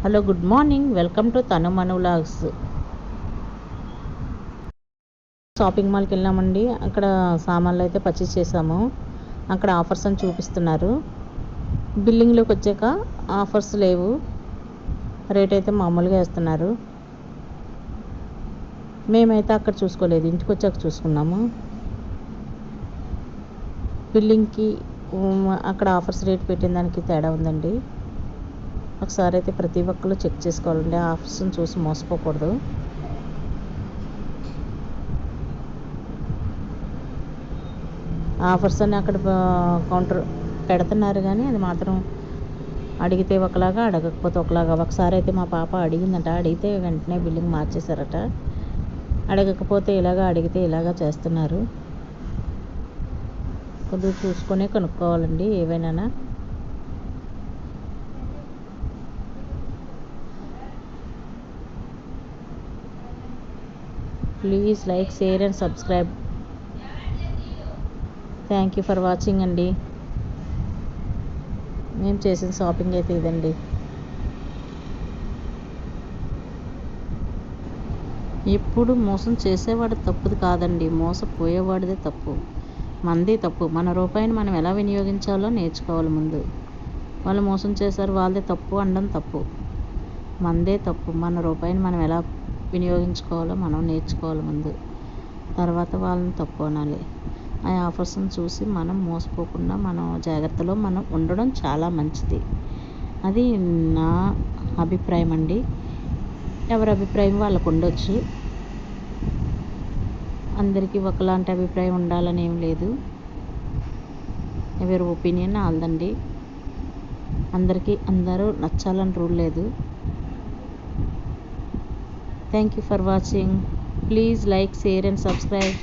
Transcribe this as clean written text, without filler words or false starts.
Hello, good morning. Welcome to తను మను vlogs. Shopping మాల్కి వెళ్ళామండి. అక్కడ సామాన్లు అయితే పర్చేస్ చేసాము. అక్కడ ఆఫర్స్ అని చూపిస్తున్నారు. బిల్లింగ్లోకి వచ్చాక ఆఫర్స్ లేవు, రేట్ అయితే మామూలుగా వేస్తున్నారు. మేమైతే అక్కడ చూసుకోలేదు, ఇంటికి వచ్చాక చూసుకున్నాము. బిల్లింగ్కి అక్కడ ఆఫర్స్ రేట్ పెట్టిన దానికి తేడా ఉందండి. ఒకసారి అయితే ప్రతి ఒక్కరు చెక్ చేసుకోవాలండి, ఆఫర్స్ని చూసి మోసపోకూడదు. ఆఫర్స్ అని అక్కడ కౌంటర్ పెడుతున్నారు, కానీ అది మాత్రం అడిగితే ఒకలాగా, అడగకపోతే ఒకలాగా. ఒకసారి అయితే మా పాప అడిగిందట, అడిగితే వెంటనే బిల్లింగ్ మార్చేశారట. అడగకపోతే ఇలాగా, అడిగితే ఇలాగా చేస్తున్నారు. కొద్దిగా చూసుకొనే కొనుక్కోవాలండి ఏవైనా. Please like, share and subscribe. Thank you for watching అండి. మేము చేసిన షాపింగ్ అయితే ఇదండి. ఎప్పుడు మోసం చేసేవాడు తప్పుది కాదండి, మోసపోయేవాడిదే తప్పు. మనదే తప్పు. మన రూపాయిని మనం ఎలా వినియోగించాలో నేర్చుకోవాలి ముందు. వాళ్ళు మోసం చేశారు, వాళ్ళదే తప్పు అనడం తప్పు. మనదే తప్పు. మన రూపాయిని మనం ఎలా వినియోగించుకోవాలో మనం నేర్చుకోవాలి ముందు, తర్వాత వాళ్ళని తప్పు అనాలి. ఆ ఆఫర్స్ని చూసి మనం మోసపోకుండా మనం జాగ్రత్తలో మనం ఉండడం చాలా మంచిది. అది నా అభిప్రాయం అండి. ఎవరి అభిప్రాయం వాళ్ళకు ఉండొచ్చు. అందరికీ ఒకలాంటి అభిప్రాయం ఉండాలని ఏం లేదు. ఎవరి ఒపీనియన్ వాళ్ళదండి. అందరికీ అందరూ నచ్చాలని రూల్ లేదు. Thank you for watching. Please like, share and subscribe.